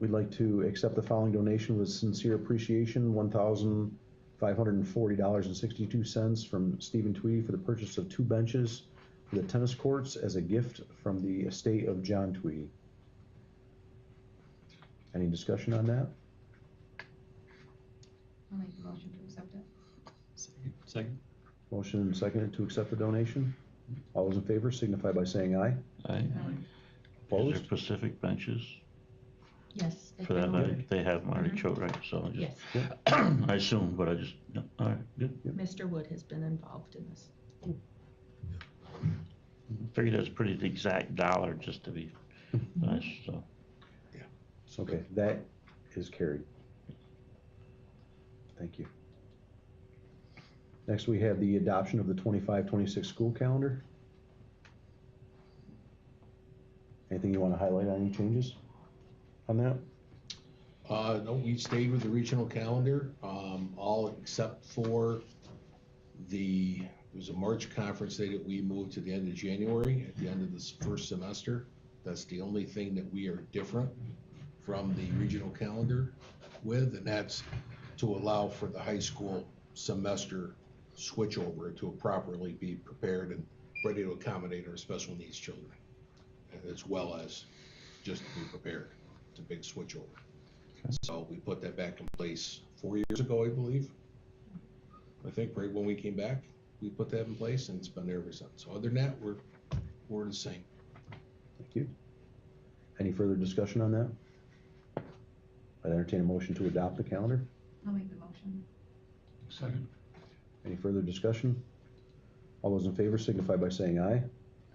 we'd like to accept the following donation with sincere appreciation, $1,540.62 from Stephen Tweedy for the purchase of 2 benches for the tennis courts as a gift from the estate of John Tweedy. Any discussion on that? I'll make the motion to accept it. Second. Motion and second to accept the donation. All those in favor signify by saying aye. Aye. Is Opposed? there Pacific benches Yes. for that night? They have them already chosen, right? So Yes, just, I assume, but I just, no, all right, good. Mr. Wood has been involved in this. Figured that's pretty exact dollar just to be nice, so. Okay, that is carried. Thank you. Next, we have the adoption of the 25-26 school calendar. Anything you want to highlight on any changes on that? No, we stayed with the regional calendar, all except for there was a March conference day that we moved to the end of January, at the end of this first semester. That's the only thing that we are different from the regional calendar with, and that's to allow for the high school semester switchover to properly be prepared and ready to accommodate our special needs children, as well as just to be prepared. It's a big switchover. So we put that back in place 4 years ago, I believe. I think right when we came back, we put that in place, and it's been there ever since. So other than that, we're the same. Thank you. Any further discussion on that? I entertain a motion to adopt the calendar. I'll make the motion. Second. Any further discussion? All those in favor signify by saying aye.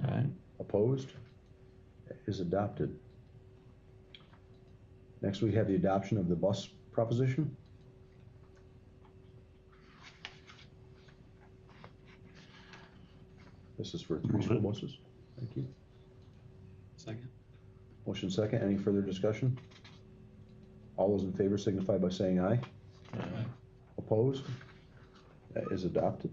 Aye. Opposed? That is adopted. Next, we have the adoption of the bus proposition. This is for 3 Move school it. buses. Thank you. Second. Motion second. Any further discussion? All those in favor signify by saying aye. Aye. Opposed? That is adopted.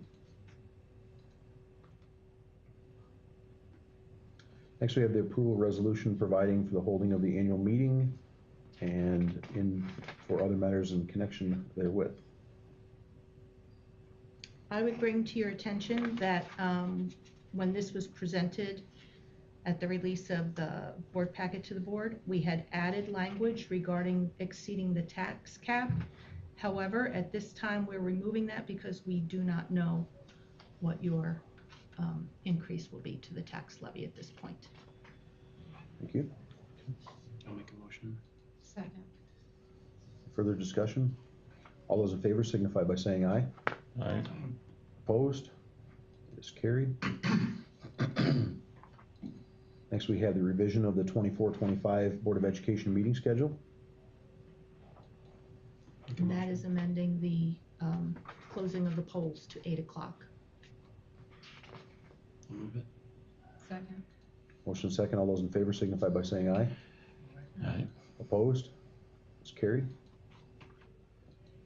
Next, we have the approval resolution providing for the holding of the annual meeting and for other matters in connection therewith. I would bring to your attention that when this was presented at the release of the board packet to the board, we had added language regarding exceeding the tax cap. However, at this time, we're removing that because we do not know what your increase will be to the tax levy at this point. Thank you. I'll make a motion. Second. Further discussion? All those in favor signify by saying aye. Aye. Opposed? It is carried. Next, we have the revision of the 24-25 Board of Education meeting schedule. And that is amending the closing of the polls to 8 o'clock. I'll move it. Second. Motion second. All those in favor signify by saying aye. Aye. Opposed? It's carried.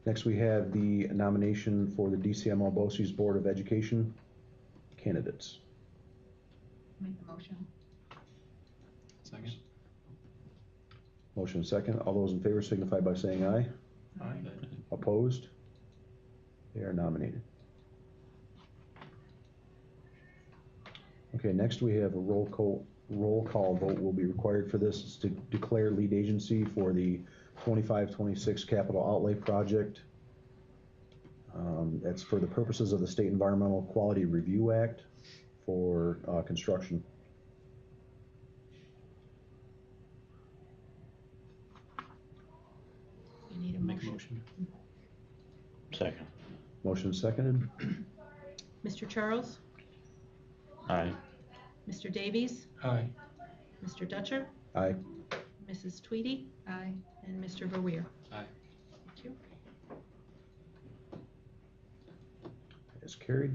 Next, we have the nomination for the DCML BOCES Board of Education candidates. Make the motion. Second. Motion and second. All those in favor signify by saying aye. Aye. Opposed? They are nominated. Okay, next we have a roll call vote will be required for this. It's to declare lead agency for the 25-26 capital outlay project. That's for the purposes of the State Environmental Quality Review Act for construction. You need a Make a motion. motion. Second. Motion seconded. Mr. Charles? Aye. Mr. Davies? Aye. Mr. Dutcher? Aye. Mrs. Tweedy? Aye. And Mr. Verweer? Aye. Thank you. Is carried.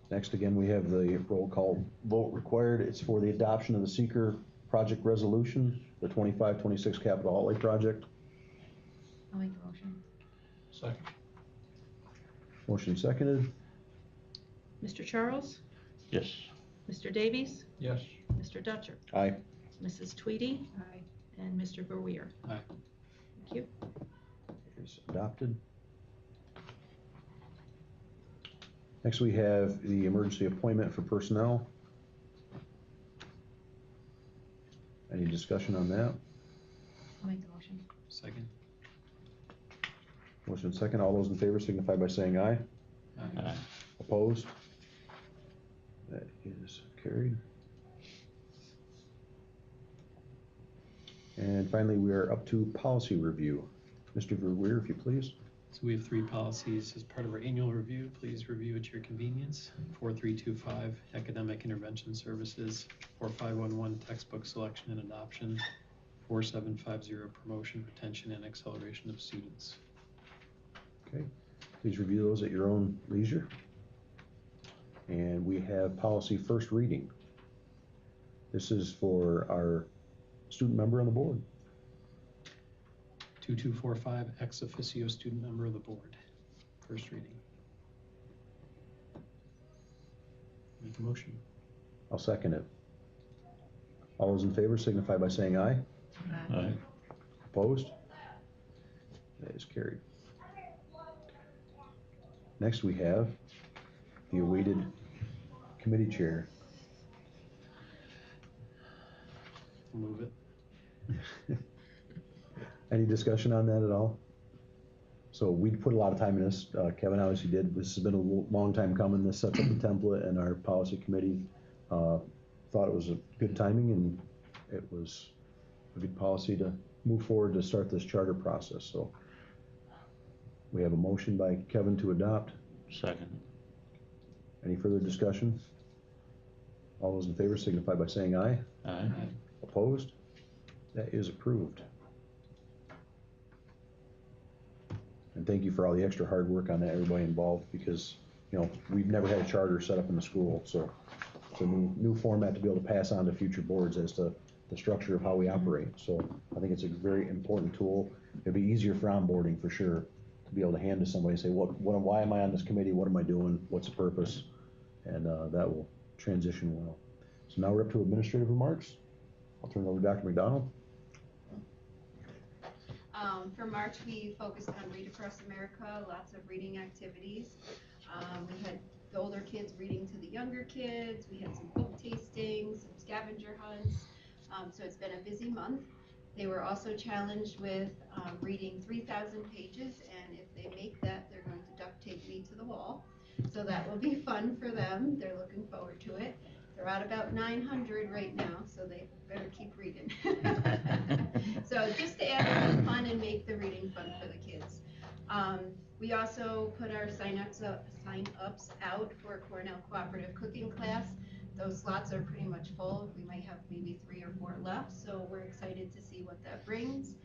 Next, again, we have the roll call vote required. It's for the adoption of the seeker project resolution, the 25-26 capital outlay project. I'll make the motion. Second. Motion seconded. Mr. Charles? Yes. Mr. Davies? Yes. Mr. Dutcher? Aye. Mrs. Tweedy? Aye. And Mr. Verweer? Aye. Thank you. Is adopted. Next, we have the emergency appointment for personnel. Any discussion on that? I'll make the motion. Second. Motion second. All those in favor signify by saying aye. Aye. Opposed? That is carried. And finally, we are up to policy review. Mr. Verweer, if you please. So we have 3 policies as part of our annual review. Please review at your convenience. 4325, academic intervention services. 4511, textbook selection and adoption. 4750, promotion, retention, and acceleration of students. Okay, please review those at your own leisure. And we have policy first reading. This is for our student member on the board. 2245, ex officio student member of the board. First reading. Make a motion. I'll second it. All those in favor signify by saying aye. Aye. Opposed? That is carried. Next, we have the awaited committee chair. Move it. Any discussion on that at all? So we put a lot of time in this. Kevin obviously did. This has been a long time coming. This sets up the template, and our policy committee thought it was a good timing, and it was a good policy to move forward to start this charter process. So we have a motion by Kevin to adopt. Second. Any further discussion? All those in favor signify by saying aye. Aye. Opposed? That is approved. And thank you for all the extra hard work on that, everybody involved, because, you know, we've never had a charter set up in the school, so it's a new format to be able to pass on to future boards as to the structure of how we operate. So I think it's a very important tool. It'd be easier for onboarding for sure, to be able to hand to somebody and say, why am I on this committee? What am I doing? What's the purpose? And that will transition well. So now we're up to administrative remarks. I'll turn it over to Dr. McDonald. For March, we focused on Read Across America, lots of reading activities. We had the older kids reading to the younger kids. We had some book tastings, some scavenger hunts. So it's been a busy month. They were also challenged with reading 3,000 pages, and if they make that, they're going to duct tape me to the wall. So that will be fun for them. They're looking forward to it. They're at about 900 right now, so they better keep reading. So just to add a little fun and make the reading fun for the kids. We also put our sign-ups out for Cornell Cooperative Cooking Class. Those slots are pretty much full. We might have maybe 3 or 4 left, so we're excited to see what that brings.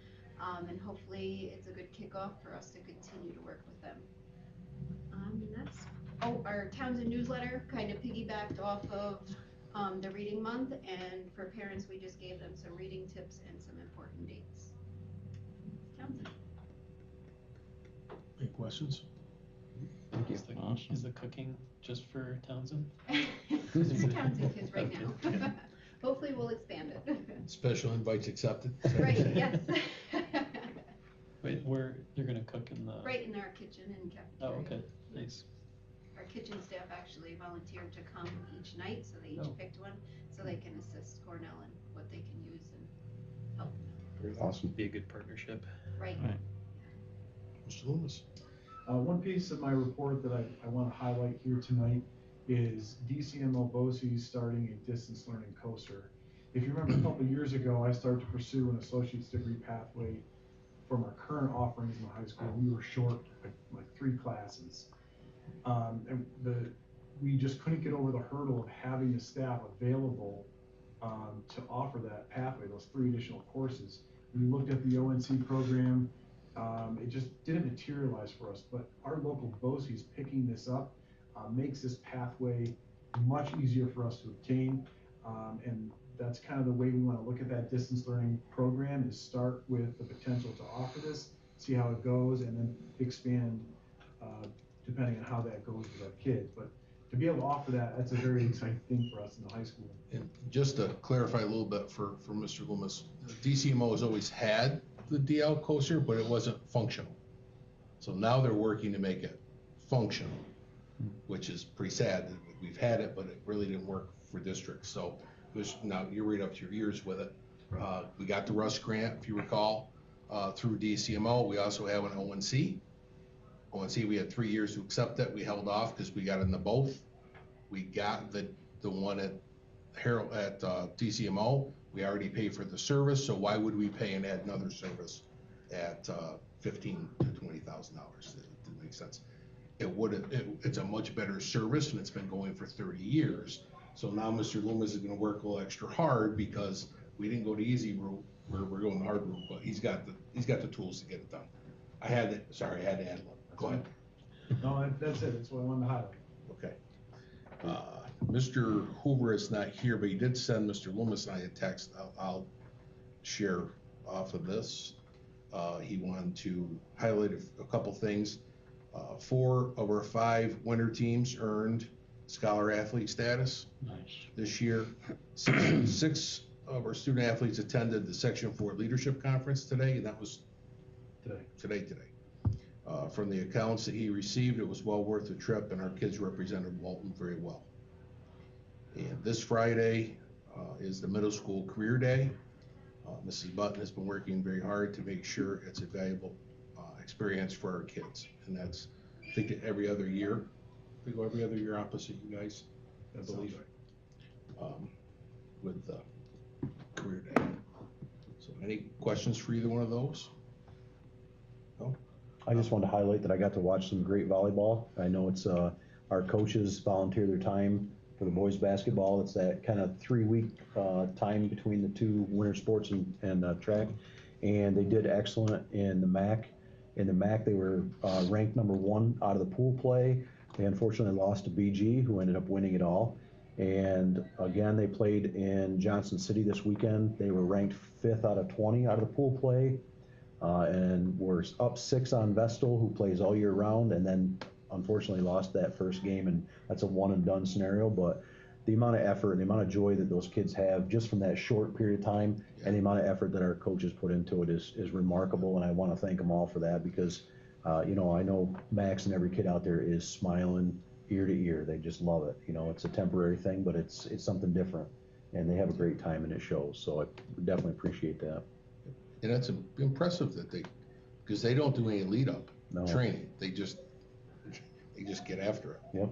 And hopefully it's a good kickoff for us to continue to work with them. Our Townsend newsletter kind of piggybacked off of the reading month, and for parents we just gave them some reading tips and some important dates. Townsend. Any questions? Thank you. Awesome. Is the cooking just for Townsend? It's for Townsend kids right now. Okay. Hopefully we'll expand it. Special invites accepted. Right, yes. Wait, where, they're gonna cook in the? Right in our kitchen and cafeteria. Oh, okay, nice. Our kitchen staff actually volunteered to come each night, so they each Oh. picked one, so they can assist Cornell in what they can use and help them Awesome. Be a good partnership. out. Right. Right. Mr. Loomis. One piece of my report that I want to highlight here tonight is DCMO BOCES starting a distance learning coaster. If you remember a couple of years ago, I started to pursue an associate's degree pathway from our current offerings in the high school. We were short like 3 classes. And we just couldn't get over the hurdle of having the staff available to offer that pathway, those 3 additional courses. We looked at the ONC program. It just didn't materialize for us, but our local BOCES picking this up makes this pathway much easier for us to obtain. And that's kind of the way we want to look at that distance learning program, is start with the potential to offer this, see how it goes, and then expand depending on how that goes with our kids. But to be able to offer that, that's a very exciting thing for us in the high school. And just to clarify a little bit for Mr. Loomis, DCMO has always had the DL coaster, but it wasn't functional. So now they're working to make it functional, which is pretty sad. We've had it, but it really didn't work for districts. So now you're right up to your ears with it. We got the Russ grant, if you recall, through DCMO. We also have an ONC. ONC, we had 3 years to accept it. We held off because we got into both. We got the one at Harold at DCMO. We already paid for the service, so why would we pay and add another service at $15,000 to $20,000? It didn't make sense. It's a much better service, and it's been going for 30 years. So now Mr. Loomis is going to work a little extra hard because we didn't go the easy route. We're going the hard route, but he's got the tools to get it done. I had to add one. Go ahead. No, that's it. That's what I wanted to highlight. Okay. Mr. Hoover is not here, but he did send Mr. Loomis and I a text. I'll share off of this. He wanted to highlight a couple things. 4 of our 5 winter teams earned scholar athlete status this year. 6 of our student athletes attended the Section 4 Leadership Conference today, and that was today. From the accounts that he received, it was well worth the trip, and our kids represented Walton very well. And this Friday is the middle school career day. Mrs. Button has been working very hard to make sure it's a valuable experience for our kids. And that's, I think, every other year. We go every other year opposite you guys, I believe, with the career day. So any questions for either one of those? No? I just wanted to highlight that I got to watch some great volleyball. I know it's our coaches volunteer their time for the boys basketball. It's that kind of 3-week time between the 2 winter sports and track, and they did excellent in the MAC. In the MAC, they were ranked number 1 out of the pool play. They unfortunately lost to BG, who ended up winning it all. And again, they played in Johnson City this weekend. They were ranked 5th out of 20 out of the pool play. And we're up 6 on Vestal, who plays all year round, and then unfortunately lost that first game, and that's a one and done scenario. But the amount of effort and the amount of joy that those kids have just from that short period of time, and the amount of effort that our coaches put into it is remarkable, and I want to thank them all for that, because I know Max and every kid out there is smiling ear to ear. They just love it. It's a temporary thing, but it's something different, and they have a great time, and it shows. So I definitely appreciate that. And that's impressive because they don't do any lead up training. They just get after it. Yep.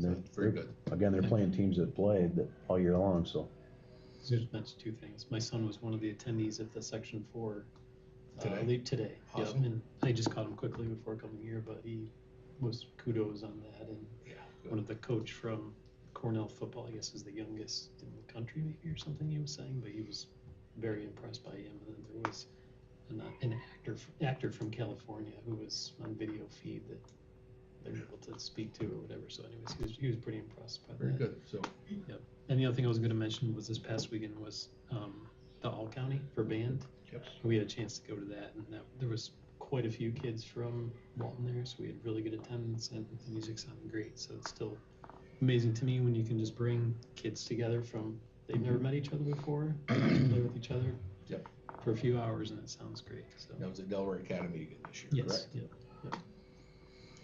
So very good. Again, they're playing teams that play all year long. So. That's 2 things. My son was one of the attendees at the Section 4 today. Awesome. Yep. And I just caught him quickly before coming here, but he was kudos on that. And one of the coach from Cornell football, I guess, is the youngest in the country, maybe, or something he was saying, but he was very impressed by him. And then there was an actor from California who was on video feed that they were able to speak to or whatever. So anyways, he was pretty impressed by that. Very good. So. Yep. And the other thing I was going to mention was this past weekend was the All County for band. Yep. We had a chance to go to that, and there was quite quite a few kids from Walton there, so we had really good attendance and the music sounded great. So it's still amazing to me when you can just bring kids together from, they've never met each other before, they play with each other Yep. for a few hours, and it sounds great. So That was at Delaware Academy again this year, yes, correct? yep, yep.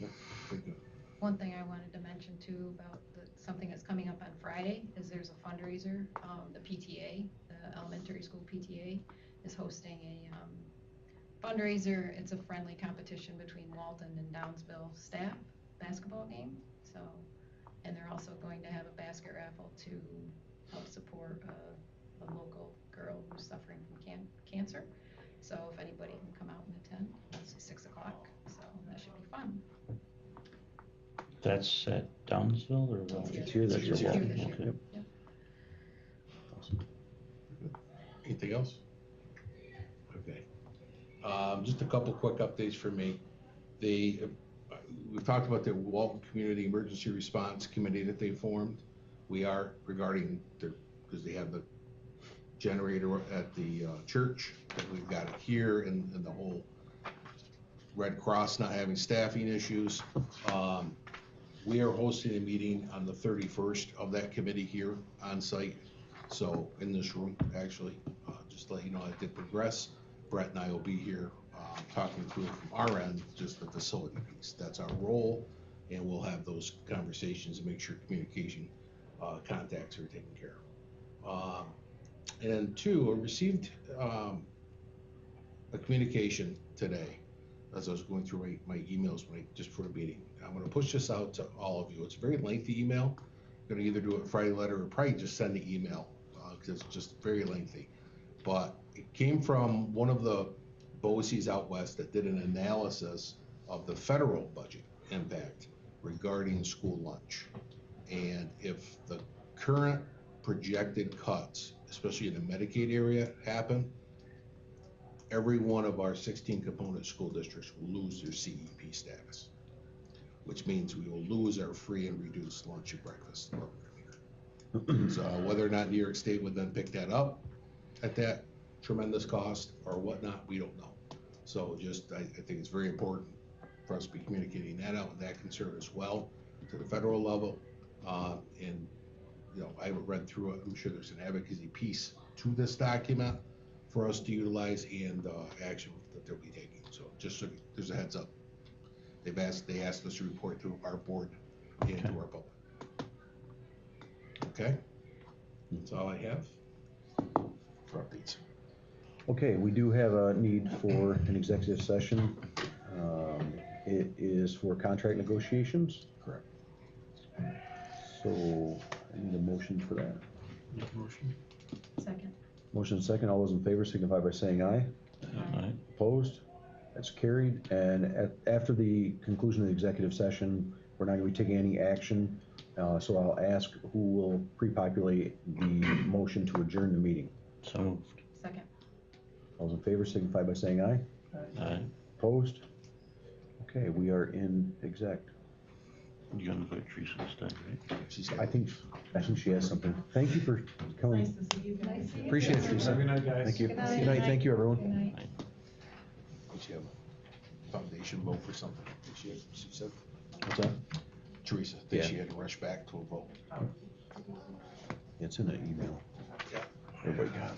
Yep, very good. One thing I wanted to mention too about something that's coming up on Friday is there's a fundraiser. The PTA, the elementary school PTA, is hosting a fundraiser. It's a friendly competition between Walton and Downsville staff basketball game. So, and they're also going to have a basket raffle to help support a local girl who's suffering from cancer. So if anybody can come out and attend, it's 6 o'clock. So that should be fun. That's at Downsville or? It's here this year. It's here this year. Okay. Yep. Awesome. Good. Anything else? Okay. Just a couple quick updates for me. We've talked about the Walton Community Emergency Response Committee that they formed. We are regarding because they have the generator at the church, that we've got it here, and the whole Red Cross not having staffing issues. We are hosting a meeting on the 31st of that committee here on site. So in this room, actually, just to let you know, it did progress. Brett and I will be here talking through it from our end, just the facility piece. That's our role, and we'll have those conversations and make sure communication contacts are taken care of. And then two, I received a communication today as I was going through my emails just for a meeting. I'm going to push this out to all of you. It's a very lengthy email. I'm going to either do it Friday letter or probably just send the email because it's just very lengthy. But it came from one of the BOCES out west that did an analysis of the federal budget impact regarding school lunch. And if the current projected cuts, especially in the Medicaid area, happen, every one of our 16 component school districts will lose their CEP status, which means we will lose our free and reduced lunch and breakfast program here. So whether or not New York State would then pick that up at that tremendous cost or whatnot, we don't know. So just, I think it's very important for us to be communicating that out with that concern as well to the federal level. And you know, I haven't read through it. I'm sure there's an advocacy piece to this document for us to utilize and action that they'll be taking. So just so there's a heads up. They asked us to report to our board and to our public. Okay? That's all I have for updates. Okay, we do have a need for an executive session. It is for contract negotiations. Correct. So I need a motion for that. Make a motion. Second. Motion second. All those in favor signify by saying aye. Aye. Opposed? That's carried. And after the conclusion of the executive session, we're not going to be taking any action. So I'll ask who will pre-populate the motion to adjourn the meeting. So moved. Second. All those in favor signify by saying aye. Aye. Opposed? Okay, we are in exec. You're gonna invite Teresa instead, right? I think she has something. Thank you for coming. Nice to see you guys. Appreciate it, Teresa. Good night, guys. Thank you. Good Good night. night. Thank you, everyone. Good night. Did she have a foundation vote for something? She said, What's that? Teresa, that Yeah. she had to rush back to a vote. It's in the email. Yeah. Everybody got it.